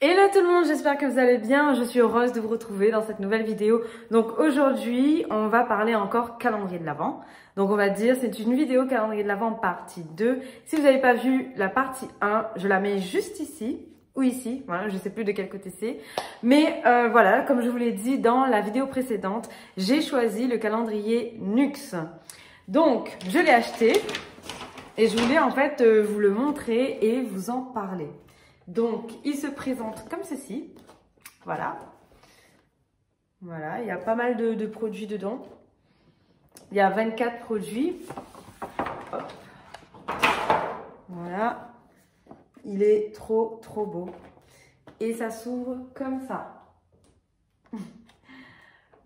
Hello tout le monde, j'espère que vous allez bien. Je suis heureuse de vous retrouver dans cette nouvelle vidéo. Donc aujourd'hui, on va parler encore calendrier de l'Avent. Donc on va dire, c'est une vidéo calendrier de l'Avent partie 2. Si vous n'avez pas vu la partie 1, je la mets juste ici ou ici. Voilà, je ne sais plus de quel côté c'est. Mais voilà, comme je vous l'ai dit dans la vidéo précédente, j'ai choisi le calendrier Nux. Donc je l'ai acheté et je voulais en fait vous le montrer et vous en parler. Donc, il se présente comme ceci. Voilà. Voilà, il y a pas mal de produits dedans. Il y a 24 produits. Hop. Voilà. Il est trop beau. Et ça s'ouvre comme ça.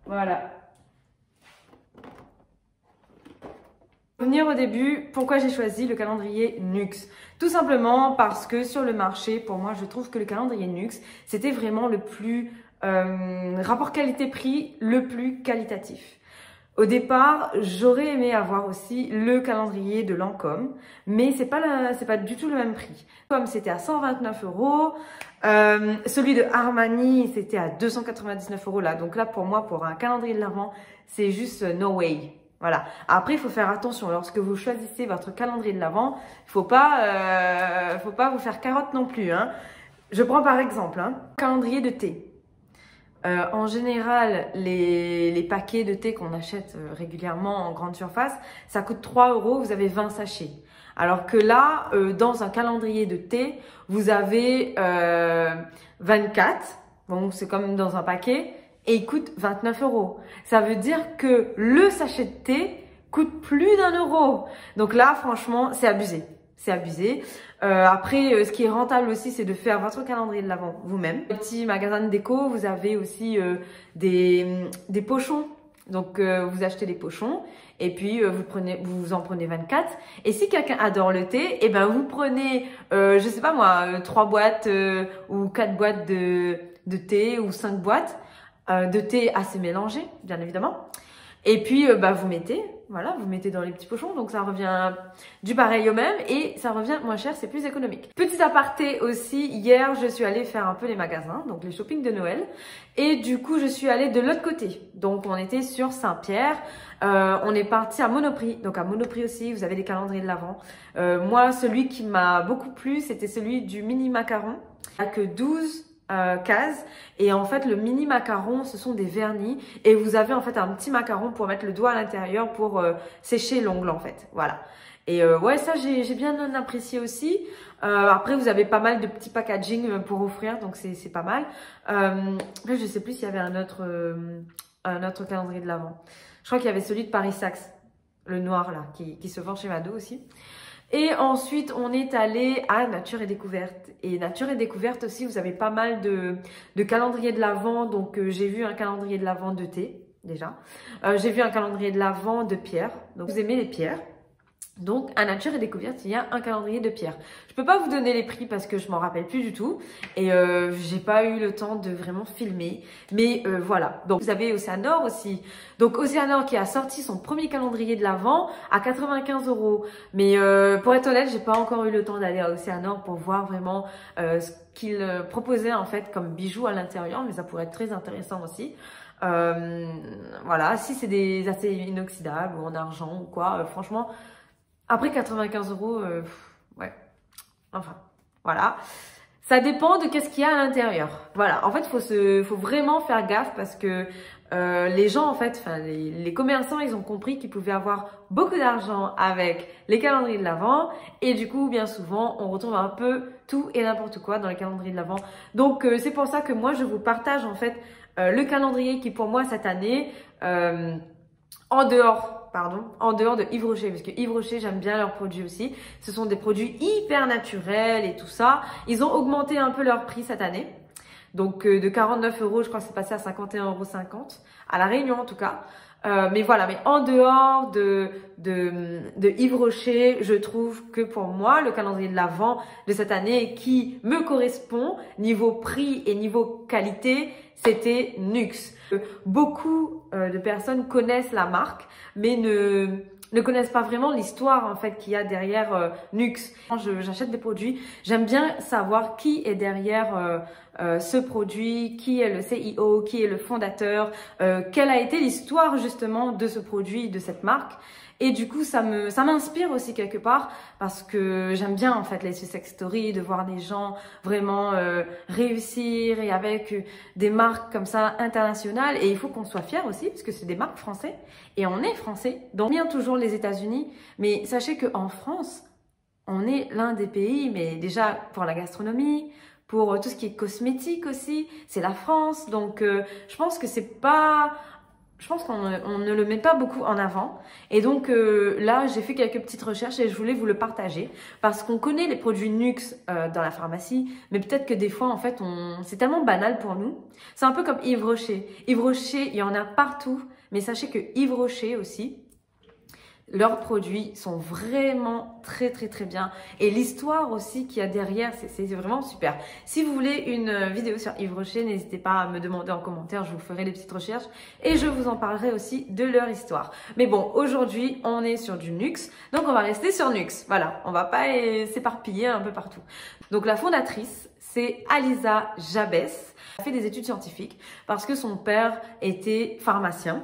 Voilà. Pour revenir au début, pourquoi j'ai choisi le calendrier Nux? Tout simplement parce que sur le marché, pour moi, je trouve que le calendrier Nux, c'était vraiment le plus rapport qualité-prix, le plus qualitatif. Au départ, j'aurais aimé avoir aussi le calendrier de Lancôme, mais c'est pas du tout le même prix. Comme c'était à 129 €, celui de Armani, c'était à 299 € là. Donc là, pour moi, pour un calendrier de l'Avent, c'est juste no way. Voilà. Après, il faut faire attention. Lorsque vous choisissez votre calendrier de l'Avent, il faut pas vous faire carotte non plus. Hein. Je prends par exemple calendrier de thé. En général, les paquets de thé qu'on achète régulièrement en grande surface, ça coûte 3 €. Vous avez 20 sachets. Alors que là, dans un calendrier de thé, vous avez 24. Donc, c'est comme dans un paquet. Et il coûte 29 €. Ça veut dire que le sachet de thé coûte plus d'1 €. Donc là, franchement, c'est abusé. C'est abusé. Après, ce qui est rentable aussi, c'est de faire votre calendrier de l'Avent vous-même. Les petits magasins de déco, vous avez aussi des pochons. Donc, vous achetez des pochons et puis vous en prenez 24. Et si quelqu'un adore le thé, eh ben vous prenez, je sais pas moi, 3 boîtes ou 4 boîtes de thé ou 5 boîtes. De thé assez mélangé, bien évidemment. Et puis, vous mettez dans les petits pochons. Donc, ça revient du pareil au même et ça revient moins cher, c'est plus économique. Petit aparté aussi, hier, je suis allée faire un peu les magasins, donc les shopping de Noël. Et du coup, je suis allée de l'autre côté. Donc, on était sur Saint-Pierre. On est parti à Monoprix. Donc, à Monoprix aussi, vous avez des calendriers de l'Avent. Moi, celui qui m'a beaucoup plu, c'était celui du mini macaron. Il n'y a que 12 cases et en fait le mini macaron ce sont des vernis et vous avez en fait un petit macaron pour mettre le doigt à l'intérieur pour sécher l'ongle en fait, voilà. Et ouais, ça j'ai bien apprécié aussi. Après vous avez pas mal de petits packaging pour offrir, donc c'est pas mal. Là je sais plus s'il y avait un autre calendrier de l'Avent. Je crois qu'il y avait celui de Paris-Saxe, le noir là, qui se vend chez Mado aussi. Et ensuite, on est allé à Nature et Découverte. Et Nature et Découverte aussi, vous avez pas mal de calendriers de l'Avent. Donc, j'ai vu un calendrier de l'Avent de thé, déjà. J'ai vu un calendrier de l'Avent de pierre. Donc, vous aimez les pierres. Donc, à Nature et Découverte, il y a un calendrier de pierre. Je peux pas vous donner les prix parce que je m'en rappelle plus du tout. Et j'ai pas eu le temps de vraiment filmer. Mais voilà. Donc, vous avez Océanor aussi. Donc, Océanor qui a sorti son premier calendrier de l'Avent à 95 €. Mais pour être honnête, j'ai pas encore eu le temps d'aller à Océanor pour voir vraiment ce qu'il proposait en fait comme bijoux à l'intérieur. Mais ça pourrait être très intéressant aussi. Voilà. Si c'est des aciers inoxydables ou en argent ou quoi, franchement... Après 95 €, ouais, enfin, voilà. Ça dépend de qu'est-ce qu'il y a à l'intérieur. Voilà, en fait, faut vraiment faire gaffe parce que les gens, en fait, enfin, les commerçants, ils ont compris qu'ils pouvaient avoir beaucoup d'argent avec les calendriers de l'Avent et du coup, bien souvent, on retrouve un peu tout et n'importe quoi dans les calendriers de l'Avent. Donc, c'est pour ça que moi, je vous partage, en fait, le calendrier qui, pour moi, cette année, en dehors de Yves Rocher, parce que Yves Rocher, j'aime bien leurs produits aussi. Ce sont des produits hyper naturels et tout ça. Ils ont augmenté un peu leur prix cette année. Donc, de 49 €, je crois que c'est passé à 51,50 € à La Réunion en tout cas. Mais voilà, mais en dehors de Yves Rocher, je trouve que pour moi, le calendrier de l'Avent de cette année qui me correspond, niveau prix et niveau qualité, c'était Nux. Beaucoup de personnes connaissent la marque, mais ne connaissent pas vraiment l'histoire en fait qu'il y a derrière Nuxe. Quand j'achète des produits, j'aime bien savoir qui est derrière ce produit, qui est le CEO, qui est le fondateur, quelle a été l'histoire justement de ce produit, de cette marque. Et du coup, ça m'inspire aussi quelque part parce que j'aime bien en fait les success stories, de voir des gens vraiment réussir et avec des marques comme ça internationales. Et il faut qu'on soit fiers aussi parce que c'est des marques françaises et on est français. Donc bien toujours les États-Unis, mais sachez qu'en France, on est l'un des pays, mais déjà pour la gastronomie, pour tout ce qui est cosmétique aussi, c'est la France. Donc je pense que c'est pas... Je pense qu'on ne le met pas beaucoup en avant. Et donc là, j'ai fait quelques petites recherches et je voulais vous le partager. Parce qu'on connaît les produits Nuxe dans la pharmacie, mais peut-être que des fois, en fait, c'est tellement banal pour nous. C'est un peu comme Yves Rocher. Yves Rocher, il y en a partout. Mais sachez que Yves Rocher aussi, leurs produits sont vraiment très bien. Et l'histoire aussi qu'il y a derrière, c'est vraiment super. Si vous voulez une vidéo sur Yves Rocher, n'hésitez pas à me demander en commentaire, je vous ferai les petites recherches et je vous en parlerai aussi de leur histoire. Mais bon, aujourd'hui, on est sur du Nuxe, donc on va rester sur Nuxe. Voilà, on va pas s'éparpiller un peu partout. Donc la fondatrice, c'est Alisa Jabès. Elle a fait des études scientifiques parce que son père était pharmacien.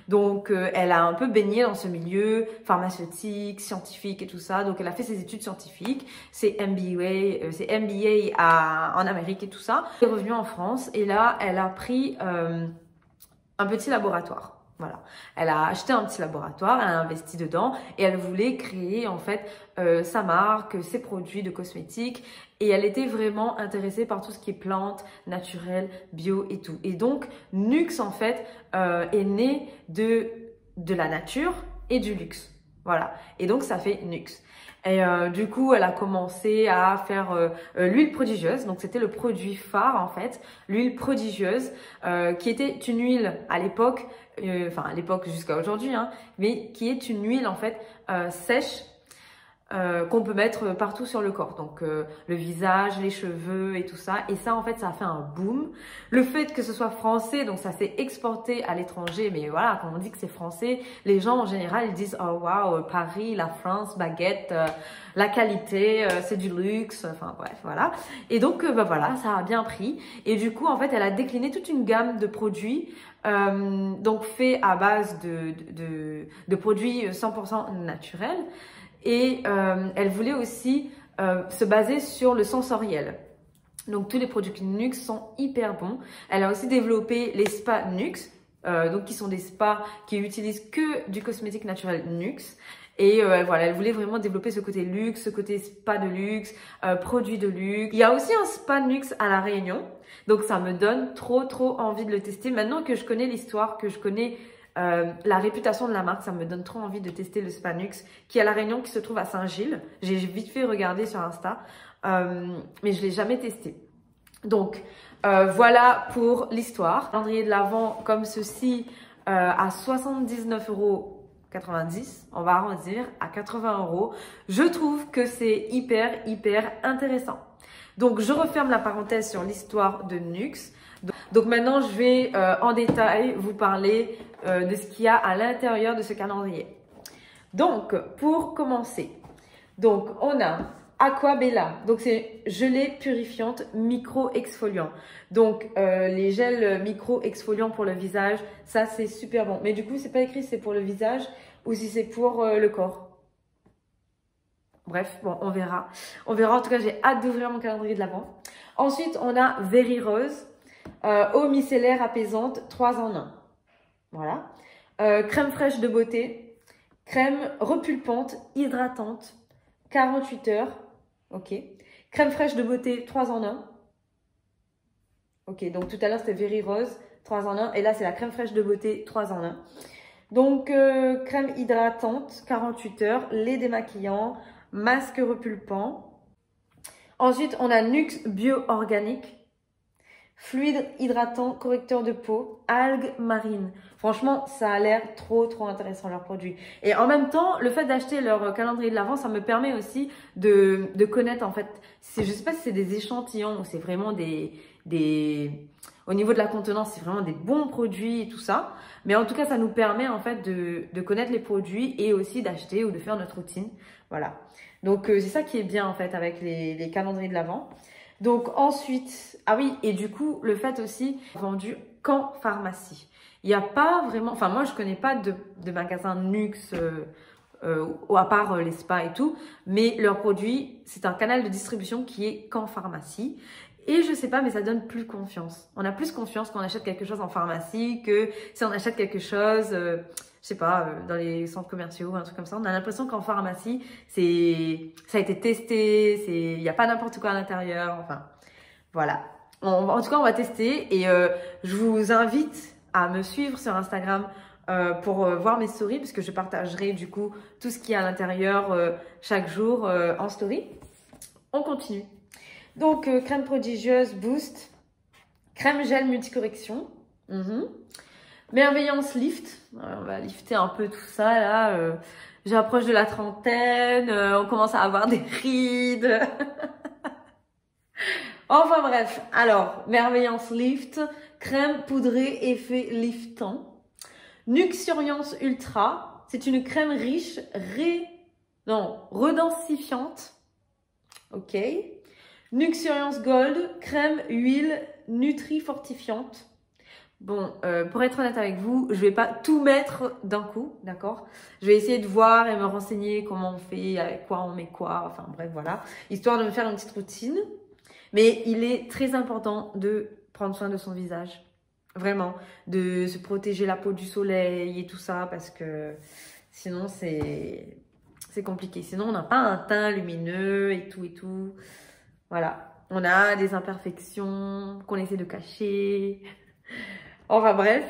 Donc, elle a un peu baigné dans ce milieu pharmaceutique, scientifique et tout ça. Donc, elle a fait ses études scientifiques, ses MBA en Amérique et tout ça. Elle est revenue en France et là, elle a pris un petit laboratoire. Voilà, elle a acheté un petit laboratoire, elle a investi dedans et elle voulait créer en fait sa marque, ses produits de cosmétiques et elle était vraiment intéressée par tout ce qui est plantes, naturelles, bio et tout. Et donc Nuxe en fait est né de la nature et du luxe. Voilà, et donc ça fait Nuxe. Et du coup, elle a commencé à faire l'huile prodigieuse. Donc, c'était le produit phare, en fait. L'huile prodigieuse, qui était une huile à l'époque, enfin, à l'époque jusqu'à aujourd'hui, hein, mais qui est une huile, en fait, sèche, qu'on peut mettre partout sur le corps. Donc, le visage, les cheveux et tout ça. Et ça, en fait, ça a fait un boom. Le fait que ce soit français, donc ça s'est exporté à l'étranger. Mais voilà, quand on dit que c'est français, les gens, en général, ils disent « Oh, waouh, Paris, la France, baguette, la qualité, c'est du luxe. » Enfin, bref, voilà. Et donc, bah voilà, ça a bien pris. Et du coup, en fait, elle a décliné toute une gamme de produits donc faits à base de produits 100% naturels. Et elle voulait aussi se baser sur le sensoriel. Donc tous les produits Nuxe sont hyper bons. Elle a aussi développé les spas Nuxe, donc qui sont des spas qui utilisent que du cosmétique naturel Nuxe. Et voilà, elle voulait vraiment développer ce côté luxe, ce côté spa de luxe, produits de luxe. Il y a aussi un spa Nuxe à La Réunion. Donc ça me donne trop envie de le tester. Maintenant que je connais l'histoire, que je connais la réputation de la marque, ça me donne trop envie de tester le spa Nuxe qui est à La Réunion, qui se trouve à Saint-Gilles. J'ai vite fait regarder sur Insta, mais je l'ai jamais testé. Donc voilà pour l'histoire. Calendrier de l'Avent comme ceci à 79,90 €. On va arrondir à 80 €. Je trouve que c'est hyper intéressant. Donc je referme la parenthèse sur l'histoire de Nuxe. Donc maintenant, je vais en détail vous parler de ce qu'il y a à l'intérieur de ce calendrier. Donc, pour commencer, donc on a Aquabella. Donc, c'est gelée purifiante micro-exfoliant. Donc, les gels micro-exfoliants pour le visage, ça, c'est super bon. Mais du coup, c'est pas écrit si c'est pour le visage ou si c'est pour le corps. Bref, bon, on verra. On verra. En tout cas, j'ai hâte d'ouvrir mon calendrier de l'Avent. Ensuite, on a Very Rose. Eau micellaire apaisante, 3 en 1. Voilà. Crème fraîche de beauté. Crème repulpante, hydratante, 48 heures. Ok. Crème fraîche de beauté, 3 en 1. Ok, donc tout à l'heure, c'était Very Rose, 3 en 1. Et là, c'est la crème fraîche de beauté, 3 en 1. Donc, crème hydratante, 48 heures. Lait démaquillant, masque repulpant. Ensuite, on a Nuxe Bio Organique. Fluide hydratant, correcteur de peau, algues marines. Franchement, ça a l'air trop intéressant leurs produits. Et en même temps, le fait d'acheter leur calendrier de l'Avent, ça me permet aussi de connaître en fait, je sais pas si c'est des échantillons ou c'est vraiment des au niveau de la contenance, c'est vraiment des bons produits et tout ça. Mais en tout cas, ça nous permet en fait de connaître les produits et aussi d'acheter ou de faire notre routine. Voilà. Donc, c'est ça qui est bien en fait avec les calendriers de l'Avent. Donc ensuite, ah oui, et du coup, le fait aussi, vendu qu'en pharmacie. Il n'y a pas vraiment, enfin moi je connais pas de magasin Nuxe, à part les spas et tout, mais leurs produits, c'est un canal de distribution qui est qu'en pharmacie. Et je sais pas, mais ça donne plus confiance. On a plus confiance quand on achète quelque chose en pharmacie que si on achète quelque chose, je sais pas, dans les centres commerciaux ou un truc comme ça. On a l'impression qu'en pharmacie, ça a été testé, il n'y a pas n'importe quoi à l'intérieur. Enfin, voilà. En tout cas, on va tester et je vous invite à me suivre sur Instagram pour voir mes stories, puisque je partagerai du coup tout ce qu'il y a à l'intérieur chaque jour en story. On continue. Donc, crème prodigieuse Boost, crème gel multicorrection, Merveillance Lift. On va lifter un peu tout ça là. J'approche de la trentaine, on commence à avoir des rides. Enfin bref, alors, Merveillance Lift, crème poudrée effet liftant. Nuxuriance Ultra, c'est une crème riche, redensifiante. Ok. Nuxuriance Gold, crème huile nutri-fortifiante. Bon, pour être honnête avec vous, je vais pas tout mettre d'un coup, d'accord? Je vais essayer de voir et me renseigner comment on fait, avec quoi on met quoi, enfin bref, voilà. Histoire de me faire une petite routine. Mais il est très important de prendre soin de son visage. Vraiment, de se protéger la peau du soleil et tout ça, parce que sinon c'est compliqué. Sinon, on n'a pas un teint lumineux et tout et tout. Voilà, on a des imperfections qu'on essaie de cacher. Enfin bref,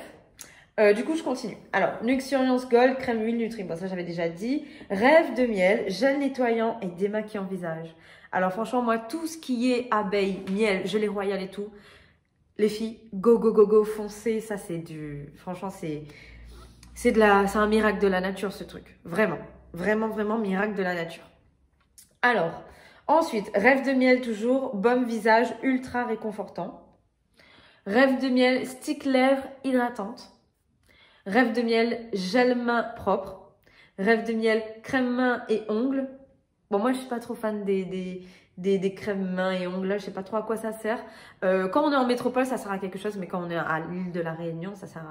du coup je continue. Alors, Nuxuriance Gold, crème huile Nutri. Bon, ça j'avais déjà dit. Rêve de miel, gel nettoyant et démaquillant visage. Alors franchement, moi, tout ce qui est abeille, miel, gelée royale et tout, les filles, go, go, go, go, foncez. Ça, c'est du... Franchement, c'est un miracle de la nature, ce truc. Vraiment, vraiment, vraiment miracle de la nature. Alors... Ensuite, Rêve de miel toujours, baume visage ultra réconfortant. Rêve de miel, stick lèvres hydratante. Rêve de miel, gel main propre. Rêve de miel, crème main et ongles. Bon, moi, je suis pas trop fan des crèmes mains et ongles. Là, je sais pas trop à quoi ça sert. Quand on est en métropole, ça sert à quelque chose. Mais quand on est à l'île de la Réunion, ça sert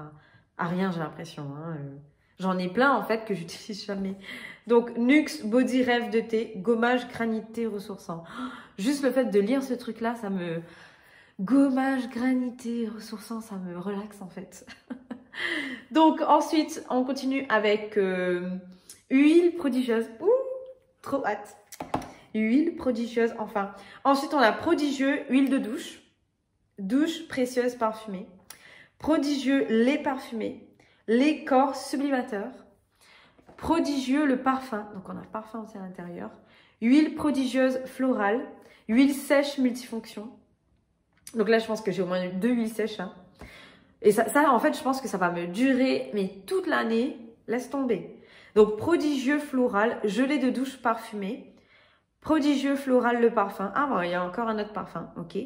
à rien, j'ai l'impression. Hein. J'en ai plein, en fait, que j'utilise jamais. Donc, Nuxe Body Rêve de thé, gommage granité ressourçant. Juste le fait de lire ce truc-là, ça me... Gommage granité ressourçant, ça me relaxe, en fait. Donc, ensuite, on continue avec huile prodigieuse. Ouh, trop hâte. Huile prodigieuse, enfin. Ensuite, on a prodigieux huile de douche. Douche précieuse parfumée. Prodigieux lait parfumé. Lait corps sublimateur. Prodigieux le parfum. Donc, on a parfum aussi à l'intérieur. Huile prodigieuse florale. Huile sèche multifonction. Donc là, je pense que j'ai au moins 2 huiles sèches. Hein. Et ça, en fait, je pense que ça va me durer, mais toute l'année, laisse tomber. Donc, prodigieux floral, gelée de douche parfumée. Prodigieux floral le parfum. Ah, bon, il y a encore un autre parfum. Ok.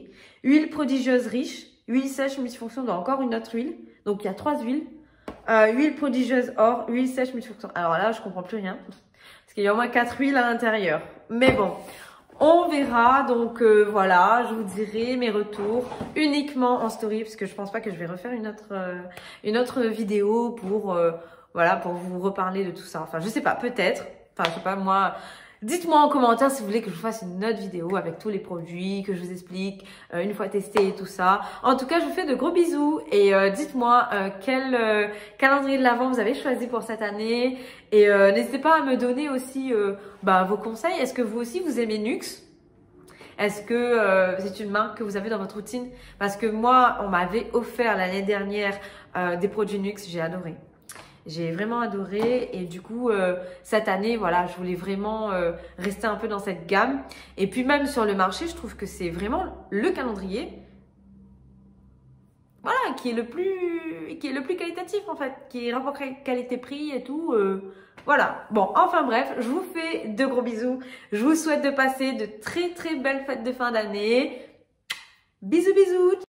Huile prodigieuse riche. Huile sèche multifonction. Donc, encore une autre huile. Donc, il y a 3 huiles. Huile prodigieuse or. Huile sèche multifonction. Alors là, je comprends plus rien. Parce qu'il y a au moins 4 huiles à l'intérieur. Mais bon. On verra, donc voilà, je vous dirai mes retours uniquement en story, parce que je pense pas que je vais refaire une autre vidéo pour, voilà, pour vous reparler de tout ça. Enfin, je sais pas, peut-être. Enfin, je sais pas, moi, dites-moi en commentaire si vous voulez que je vous fasse une autre vidéo avec tous les produits, que je vous explique une fois testé et tout ça. En tout cas, je vous fais de gros bisous et dites-moi quel calendrier de l'Avent vous avez choisi pour cette année. Et n'hésitez pas à me donner aussi vos conseils. Est-ce que vous aussi, vous aimez Nuxe? Est-ce que c'est une marque que vous avez dans votre routine? Parce que moi, on m'avait offert l'année dernière des produits Nuxe, j'ai adoré. J'ai vraiment adoré et du coup, cette année, voilà, je voulais vraiment rester un peu dans cette gamme. Et puis même sur le marché, je trouve que c'est vraiment le calendrier, voilà, qui est le plus qualitatif en fait, qui est rapport qualité-prix et tout. Voilà. Bon, enfin bref, je vous fais de gros bisous. Je vous souhaite de passer de très très belles fêtes de fin d'année. Bisous bisous.